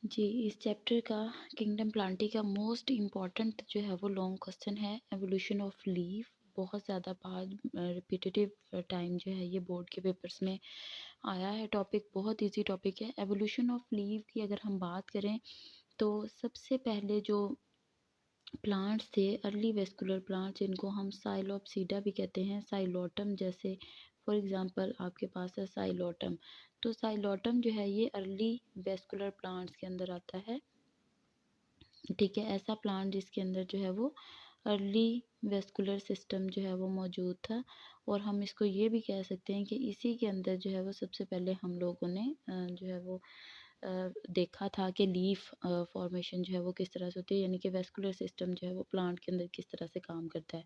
जी, इस चैप्टर का kingdom Plantae का मोस्ट इम्पॉर्टेंट जो है वो लॉन्ग क्वेश्चन है एवोल्यूशन ऑफ लीफ। बहुत ज़्यादा बार रिपीटेटिव टाइम जो है ये बोर्ड के पेपर्स में आया है। टॉपिक बहुत इजी टॉपिक है। एवोल्यूशन ऑफ लीफ की अगर हम बात करें तो सबसे पहले जो प्लांट्स थे अर्ली वेस्कुलर प्लांट्स, जिनको हम साइलोप्सीडा भी कहते हैं, साइलोटम जैसे फॉर एग्जांपल आपके पास है साइलोटम। तो साइलोटम जो है ये अर्ली वेस्कुलर प्लांट्स के अंदर आता है। ठीक है, ऐसा प्लांट जिसके अंदर जो है वो अर्ली वेस्कुलर सिस्टम जो है वो मौजूद था। और हम इसको ये भी कह सकते हैं कि इसी के अंदर जो है वो सबसे पहले हम लोगों ने जो है वो देखा था कि लीफ फॉर्मेशन जो है वो किस तरह से होती है, यानी कि वेस्कुलर सिस्टम जो है वो प्लांट के अंदर किस तरह से काम करता है।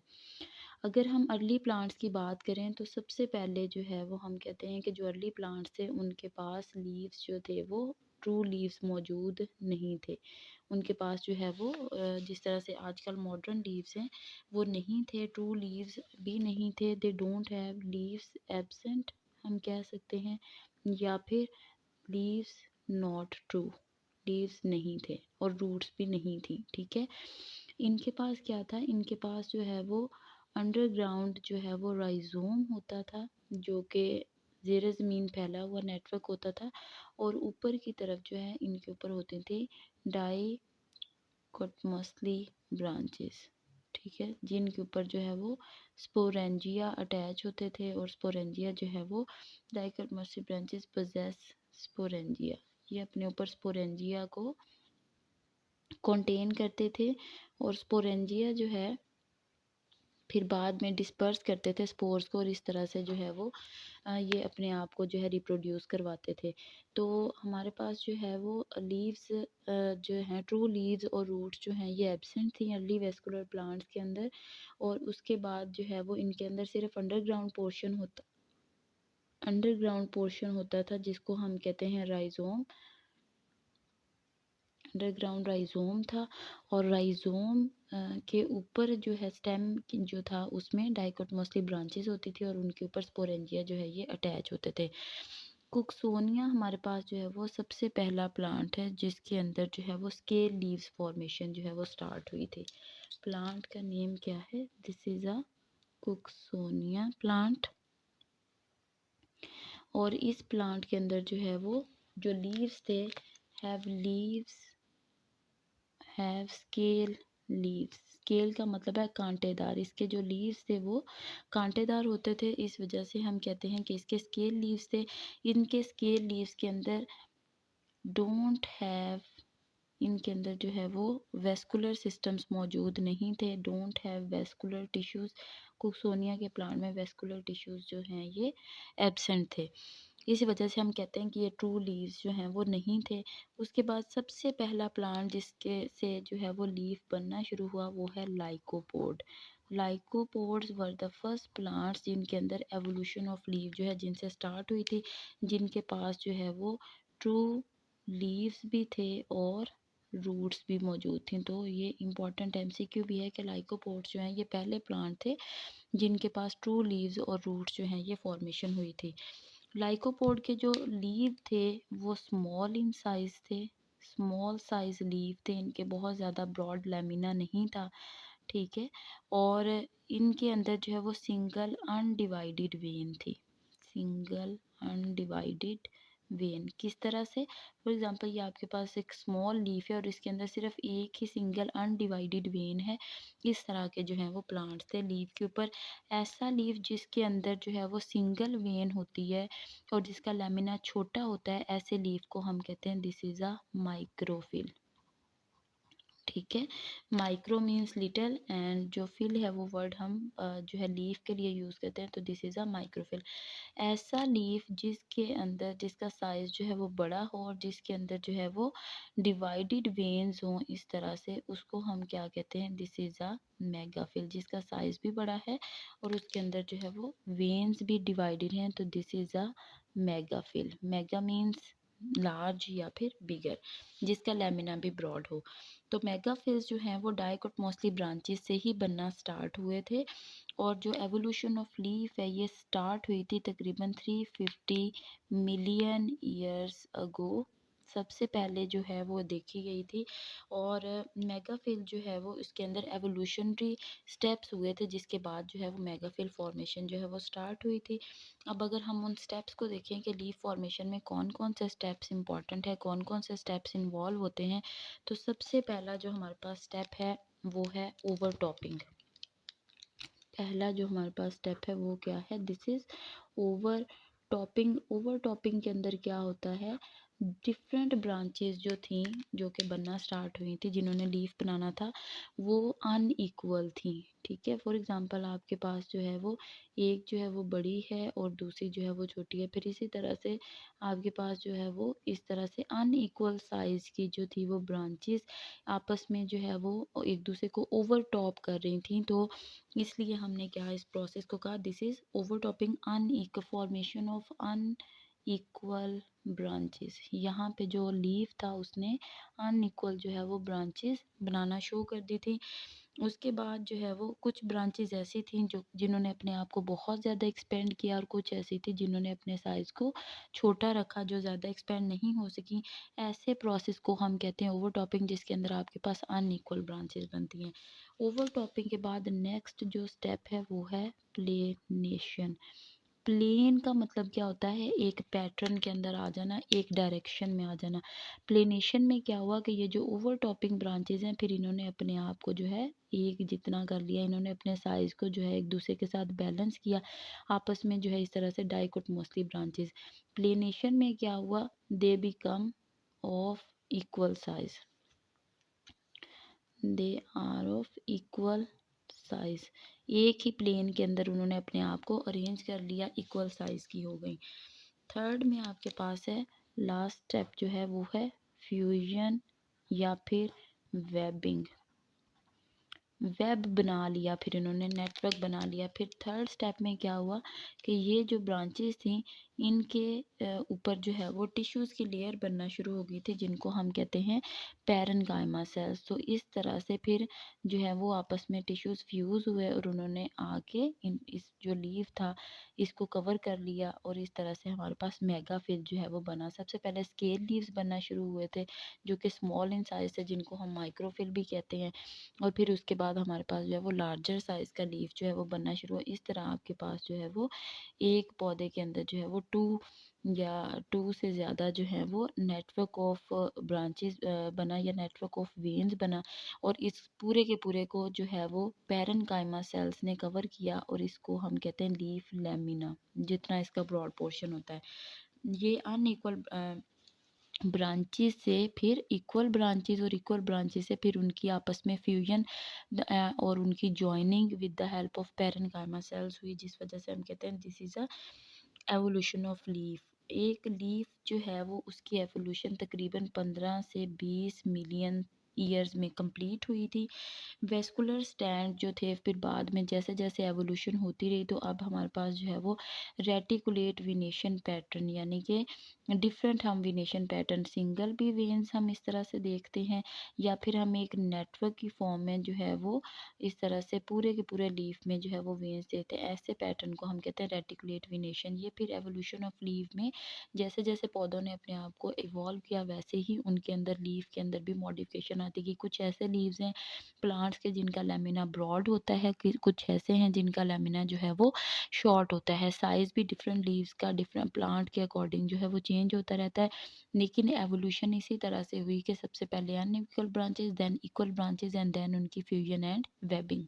अगर हम अर्ली प्लांट्स की बात करें तो सबसे पहले जो है वो हम कहते हैं कि जो अर्ली प्लांट्स थे उनके पास लीव्स जो थे वो ट्रू लीव्स मौजूद नहीं थे। उनके पास जो है वो जिस तरह से आजकल मॉडर्न लीव्स हैं वो नहीं थे, ट्रू लीव्स भी नहीं थे। They don't have leaves, absent हम कह सकते हैं, या फिर लीव्स नॉट ट्रू, लीव्स नहीं थे और रूट्स भी नहीं थी। ठीक है, इनके पास क्या था, इनके पास जो है वो अंडरग्राउंड जो है वो राइजोम होता था, जो कि ज़ेरे ज़मीन फैला हुआ नेटवर्क होता था। और ऊपर की तरफ जो है इनके ऊपर होती थी डाइकोटमसली ब्रांचेस। ठीक है, जिनके ऊपर जो है वो स्पोरेंजिया अटैच होते थे, और स्पोरेंजिया जो है वो डाइकोटमसली ब्रांचेस पोजेस स्पोरेंजिया, ये अपने ऊपर स्पोरेंजिया को कंटेन करते थे। और स्पोरेंजिया जो है फिर बाद में डिस्पर्स करते थे स्पोर्स को, और इस तरह से जो है वो ये अपने आप को जो है रिप्रोड्यूस करवाते थे। तो हमारे पास जो है वो लीव्स जो हैं ट्रू लीव्स और रूट्स जो हैं ये एब्सेंट थी अर्ली वेस्कुलर प्लांट्स के अंदर। और उसके बाद जो है वो इनके अंदर सिर्फ अंडरग्राउंड पोर्शन होता था, जिसको हम कहते हैं राइजोम। अंडरग्राउंड राइजोम था, और राइजोम के ऊपर जो है स्टेम जो था उसमें डाइकोटमसली ब्रांचेस होती थी, और उनके ऊपर स्पोरेंजिया जो है ये अटैच होते थे। कुक्सोनिया हमारे पास जो है वो सबसे पहला प्लांट है जिसके अंदर जो है वो स्केल लीव्स फॉर्मेशन जो है वो स्टार्ट हुई थी। प्लांट का नेम क्या है? This is a Cooksonia plant. और इस प्लांट के अंदर जो है वो जो लीव्स थे हैव स्केल लीव्स। स्केल का मतलब है कांटेदार। इसके जो लीव्स थे वो कांटेदार होते थे, इस वजह से हम कहते हैं कि इसके स्केल लीव्स थे। इनके स्केल लीव्स के अंदर डोंट हैव, इनके अंदर जो है वो वेस्कुलर सिस्टम्स मौजूद नहीं थे, डोंट हैव वेस्कुलर टिश्यूज़। कुक्सोनिया के प्लांट में वेस्कुलर टिश्यूज़ जो हैं ये एब्सेंट थे। इसी वजह से हम कहते हैं कि ये ट्रू लीव्स जो हैं वो नहीं थे। उसके बाद सबसे पहला प्लांट जिसके से जो है वो लीफ बनना शुरू हुआ वो है लाइकोपोड। लाइकोपोड्स वर द फर्स्ट प्लांट्स जिनके अंदर एवोल्यूशन ऑफ लीव जो है जिनसे स्टार्ट हुई थी, जिनके पास जो है वो ट्रू लीव्स भी थे और रूट्स भी मौजूद थी। तो ये इम्पॉर्टेंट एमसीक्यू भी है कि लाइकोपोड्स जो हैं ये पहले प्लांट थे जिनके पास ट्रू लीव्स और रूट्स जो हैं ये फॉर्मेशन हुई थी। लाइकोपोड के जो लीव थे वो स्मॉल इन साइज थे, स्मॉल साइज लीव थे इनके, बहुत ज़्यादा ब्रॉड लैमिना नहीं था। ठीक है, और इनके अंदर जो है वो सिंगल अनडिवाइडेड वेन थी, सिंगल अनडिवाइडेड वेन। किस तरह से? फॉर एग्जांपल ये आपके पास एक स्मॉल लीफ है और इसके अंदर सिर्फ एक ही सिंगल अनडिवाइडेड वेन है। इस तरह के जो हैं वो प्लांट्स थे। लीफ के ऊपर ऐसा लीफ जिसके अंदर जो है वो सिंगल वेन होती है और जिसका लैमिना छोटा होता है, ऐसे लीफ को हम कहते हैं दिस इज़ अ माइक्रोफिल। ठीक है, माइक्रो मीन्स लिटिल, एंड जो फिल है वो वर्ड हम जो है लीफ के लिए यूज़ करते हैं, तो दिस इज़ अ माइक्रोफिल। ऐसा लीफ जिसके अंदर जिसका साइज़ जो है वो बड़ा हो और जिसके अंदर जो है वो डिवाइडेड वेन्स हों इस तरह से, उसको हम क्या कहते हैं? This is a megaphyll. जिसका साइज़ भी बड़ा है और उसके अंदर जो है वो वेन्स भी डिवाइडेड हैं, तो this is a megaphyll. Mega means large या फिर बिगर, जिसका लैमिना भी ब्रॉड हो। तो मेगाफिल्स जो हैं वो डाइकोट मोस्टली ब्रांचेस से ही बनना स्टार्ट हुए थे। और जो एवोल्यूशन ऑफ लीफ है ये स्टार्ट हुई थी तकरीबन 350 मिलियन ईयर्स अगो। सबसे पहले जो है वो देखी गई थी। और मेगाफिल जो है वो इसके अंदर एवोल्यूशनरी स्टेप्स हुए थे, जिसके बाद जो है वो मेगाफिल फॉर्मेशन जो है वो स्टार्ट हुई थी। अब अगर हम उन स्टेप्स को देखें कि लीफ फॉर्मेशन में कौन-कौन से स्टेप्स इम्पोर्टेंट है, कौन-कौन से स्टेप्स इन्वॉल्व होते हैं, तो सबसे पहला जो हमारे पास स्टेप है वो है ओवरटॉपिंग। पहला जो हमारे पास स्टेप है वो क्या है, this is over topping. Over topping के अंदर क्या होता है, डिफरेंट ब्रांचेस जो थी, जो कि बनना स्टार्ट हुई थी, जिन्होंने लीफ बनाना था, वो अनइक्वल थी। ठीक है, फॉर एग्जांपल आपके पास जो है वो एक जो है वो बड़ी है और दूसरी जो है वो छोटी है। फिर इसी तरह से आपके पास जो है वो इस तरह से अनइक्वल साइज की जो थी वो ब्रांचेस आपस में जो है वो एक दूसरे को ओवर टॉप कर रही थी। तो इसलिए हमने क्या इस प्रोसेस को कहा, this is overtopping unequal formation of unequal branches. यहाँ पे जो लीफ था उसने अनइक्वल जो है वो ब्रांचेस बनाना शुरू कर दी थी। उसके बाद जो है वो कुछ ब्रांचेस ऐसी थी जो जिन्होंने अपने आप को बहुत ज़्यादा एक्सपेंड किया, और कुछ ऐसी थी जिन्होंने अपने साइज़ को छोटा रखा, जो ज़्यादा एक्सपेंड नहीं हो सकी। ऐसे प्रोसेस को हम कहते हैं ओवरटॉपिंग, जिसके अंदर आपके पास अनइक्वल ब्रांचेस बनती हैं। ओवरटॉपिंग के बाद नेक्स्ट जो स्टेप है वो है प्लेनेशन। प्लेन का मतलब क्या होता है, एक पैटर्न के अंदर आ जाना, एक डायरेक्शन में आ जाना। प्लेनेशन में क्या हुआ कि ये जो ओवरटॉपिंग ब्रांचेज हैं, फिर इन्होंने अपने आप को जो है एक जितना कर लिया, इन्होंने अपने साइज को जो है एक दूसरे के साथ बैलेंस किया, आपस में जो है इस तरह से डाइकोट मोस्टली ब्रांचेज। प्लेनेशन में क्या हुआ, they become of equal size, they are of equal size. एक ही प्लेन के अंदर उन्होंने अपने आप को अरेंज कर लिया, इक्वल साइज की हो गई। थर्ड में आपके पास है लास्ट स्टेप जो है वो है फ्यूजन या फिर वेबिंग। वेब बना लिया, फिर इन्होंने नेटवर्क बना लिया। फिर थर्ड स्टेप में क्या हुआ कि ये जो ब्रांचेस थी, इनके ऊपर जो है वो टिश्यूज़ की लेयर बनना शुरू हो गई थी, जिनको हम कहते हैं पैरेन्काइमा सेल्स। तो इस तरह से फिर जो है वो आपस में टिश्यूज़ फ्यूज़ हुए और उन्होंने आके इस जो लीफ था इसको कवर कर लिया, और इस तरह से हमारे पास मेगाफिल जो है वो बना। सबसे पहले स्केल लीव्स बनना शुरू हुए थे, जो कि स्मॉल इन साइज थे, जिनको हम माइक्रोफिल भी कहते हैं। और फिर उसके बाद हमारे पास जो है वो लार्जर साइज़ का लीफ जो है वो बनना शुरू हुआ। इस तरह आपके पास जो है वो एक पौधे के अंदर जो है वो टू से ज़्यादा जो है वो नेटवर्क ऑफ ब्रांचेस बना, या नेटवर्क ऑफ वेन्स बना। और इस पूरे के पूरे को जो है वो पैरेन्काइमा सेल्स ने कवर किया, और इसको हम कहते हैं लीफ लैमिना, जितना इसका ब्रॉड पोर्शन होता है। ये अनइक्वल ब्रांचेस से फिर इक्वल ब्रांचेस, और इक्वल ब्रांचेस से फिर उनकी आपस में फ्यूजन और उनकी joining with the help of parenchyma sales हुई, जिस वजह से हम कहते हैं this is a evolution of leaf. एक लीफ जो है वो उसकी एवोल्यूशन तकरीबन 15 से 20 मिलियन ईयर्स में कंप्लीट हुई थी। वेस्कुलर स्टैंड जो थे, फिर बाद में जैसे जैसे एवोल्यूशन होती रही, तो अब हमारे पास जो है वो रेटिकुलेट विनेशन पैटर्न, यानी कि डिफरेंट हम विनेशन पैटर्न, सिंगल भी वेन्स हम इस तरह से देखते हैं, या फिर हम एक नेटवर्क की फॉर्म में जो है वो इस तरह से पूरे के पूरे लीफ में जो है वो वेन्स देते हैं। ऐसे पैटर्न को हम कहते हैं रेटिकुलेट विनेशन। ये फिर एवोल्यूशन ऑफ लीफ में जैसे जैसे पौधों ने अपने आप को इवॉल्व किया, वैसे ही उनके अंदर लीफ के अंदर भी मॉडिफिकेशन आती गई। कुछ ऐसे लीव्स हैं प्लांट्स के जिनका लेमिना ब्रॉड होता है, कुछ ऐसे हैं जिनका लेमिना जो है वो शॉर्ट होता है। साइज़ भी डिफरेंट लीव्स का डिफरेंट प्लांट के अकॉर्डिंग जो है वो चेंज होता रहता है। लेकिन एवोल्यूशन इसी तरह से हुई कि सबसे पहले unequal branches, then equal branches, and then उनकी फ्यूजन एंड वेबिंग।